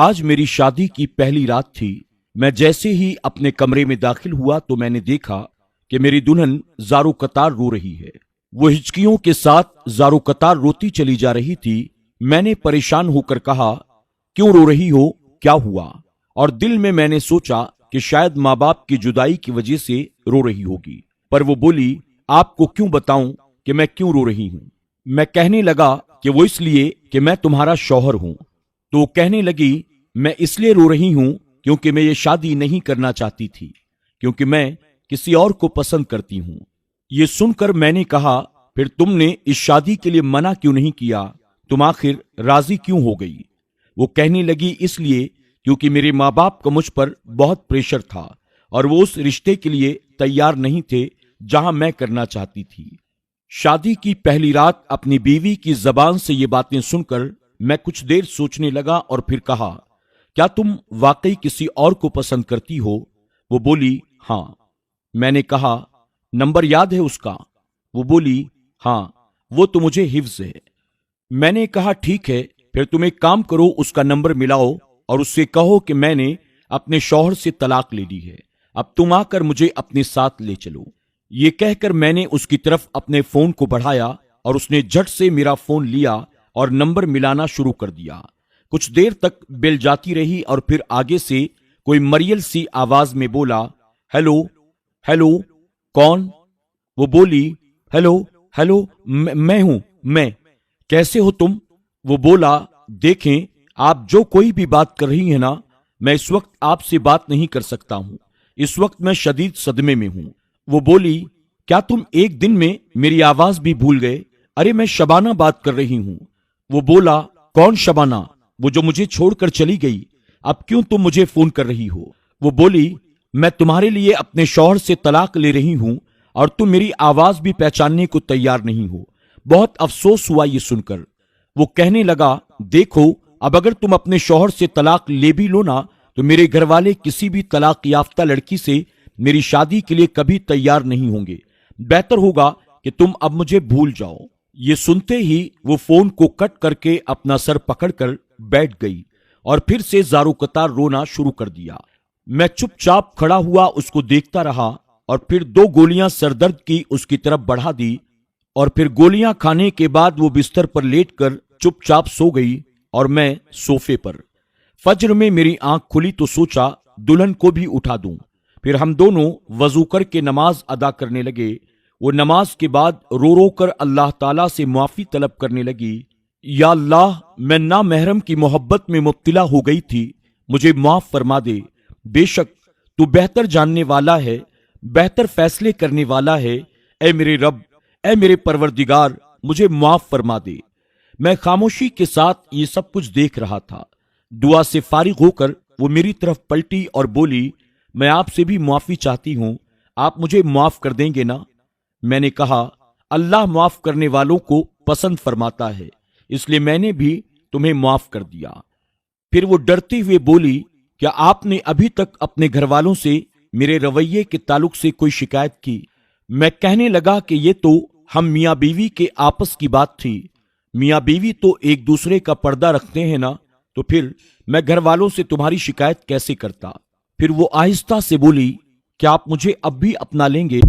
آج میری شادی کی پہلی رات تھی۔ میں جیسے ہی اپنے کمرے میں داخل ہوا تو میں نے دیکھا کہ میری دلہن زارو قطار رو رہی ہے۔ وہ ہچکیوں کے ساتھ زارو قطار روتی چلی جا رہی تھی۔ میں نے پریشان ہو کر کہا، کیوں رو رہی ہو، کیا ہوا؟ اور دل میں نے سوچا کہ شاید ماں باپ کی جدائی کی وجہ سے رو رہی ہوگی، پر وہ بولی، آپ کو کیوں بتاؤں کہ میں کیوں رو رہی ہوں؟ میں کہنے لگا کہ وہ اس لیے کہ میں تمہارا شوہر ہوں۔ تو کہنے لگی، میں اس لیے رو رہی ہوں کیونکہ میں یہ شادی نہیں کرنا چاہتی تھی، کیونکہ میں کسی اور کو پسند کرتی ہوں۔ یہ سن کر میں نے کہا، پھر تم نے اس شادی کے لیے منع کیوں نہیں کیا؟ تم آخر راضی کیوں ہو گئی؟ وہ کہنے لگی، اس لیے کیونکہ میرے ماں باپ کا مجھ پر بہت پریشر تھا اور وہ اس رشتے کے لیے تیار نہیں تھے جہاں میں کرنا چاہتی تھی۔ شادی کی پہلی رات اپنی بیوی کی زبان سے یہ باتیں سن کر میں کچھ دیر سوچنے لگا اور پھر کہا، کیا تم واقعی کسی اور کو پسند کرتی ہو؟ وہ بولی، ہاں۔ میں نے کہا، نمبر یاد ہے اس کا؟ وہ بولی، ہاں، وہ تو مجھے حفظ ہے۔ میں نے کہا، ٹھیک ہے، پھر تم ایک کام کرو، اس کا نمبر ملاؤ اور اس سے کہو کہ میں نے اپنے شوہر سے طلاق لے لی ہے، اب تم آ کر مجھے اپنے ساتھ لے چلو۔ یہ کہہ کر میں نے اس کی طرف اپنے فون کو بڑھایا اور اس نے جھٹ سے میرا فون لیا اور نمبر ملانا شروع کر دیا۔ کچھ دیر تک بیل جاتی رہی اور پھر آگے سے کوئی مریل سی آواز میں بولا، ہیلو ہیلو، کون؟ وہ بولی، ہیلو ہیلو، میں ہوں، میں۔ کیسے ہو تم؟ وہ بولا، دیکھیں آپ جو کوئی بھی بات کر رہی ہیں نا، میں اس وقت آپ سے بات نہیں کر سکتا ہوں، اس وقت میں شدید صدمے میں ہوں۔ وہ بولی، کیا تم ایک دن میں میری آواز بھی بھول گئے؟ ارے میں شبانہ بات کر رہی ہوں۔ وہ بولا، کون شبانہ؟ وہ جو مجھے چھوڑ کر چلی گئی، اب کیوں تم مجھے فون کر رہی ہو؟ وہ بولی، میں تمہارے لیے اپنے شوہر سے طلاق لے رہی ہوں اور تم میری آواز بھی پہچاننے کو تیار نہیں ہو۔ بہت افسوس ہوا یہ سن کر۔ وہ کہنے لگا، دیکھو اب اگر تم اپنے شوہر سے طلاق لے بھی لو نا تو میرے گھر والے کسی بھی طلاق یافتہ لڑکی سے میری شادی کے لیے کبھی تیار نہیں ہوں گے۔ بہتر ہوگا کہ تم اب مجھے بھول جاؤ۔ یہ سنتے ہی وہ فون کو کٹ کر کے اپنا سر پکڑ کر بیٹھ گئی اور پھر سے زارو قطار رونا شروع کر دیا۔ میں چپ چاپ کھڑا ہوا اس کو دیکھتا رہا اور پھر 2 گولیاں سر درد کی اس کی طرف بڑھا دی اور پھر گولیاں کھانے کے بعد وہ بستر پر لیٹ کر چپ چاپ سو گئی اور میں صوفے پر۔ فجر میں میری آنکھ کھلی تو سوچا دلہن کو بھی اٹھا دوں۔ پھر ہم دونوں وضو کر کے نماز ادا کرنے لگے۔ وہ نماز کے بعد رو رو کر اللہ تعالیٰ سے معافی طلب کرنے لگی، یا اللہ، میں نامحرم کی محبت میں مبتلا ہو گئی تھی، مجھے معاف فرما دے۔ بے شک تو بہتر جاننے والا ہے، بہتر فیصلے کرنے والا ہے۔ اے میرے رب، اے میرے پروردگار، مجھے معاف فرما دے۔ میں خاموشی کے ساتھ یہ سب کچھ دیکھ رہا تھا۔ دعا سے فارغ ہو کر وہ میری طرف پلٹی اور بولی، میں آپ سے بھی معافی چاہتی ہوں، آپ مجھے معاف کر دیں گے نا؟ میں نے کہا، اللہ معاف کرنے والوں کو پسند فرماتا ہے، اس لیے میں نے بھی تمہیں معاف کر دیا۔ پھر وہ ڈرتے ہوئے بولی، کیا آپ نے ابھی تک اپنے گھر والوں سے میرے رویے کے تعلق سے کوئی شکایت کی؟ میں کہنے لگا کہ یہ تو ہم میاں بیوی کے آپس کی بات تھی، میاں بیوی تو ایک دوسرے کا پردہ رکھتے ہیں نا، تو پھر میں گھر والوں سے تمہاری شکایت کیسے کرتا؟ پھر وہ آہستہ سے بولی، کیا آپ مجھے اب بھی اپنا لیں گے؟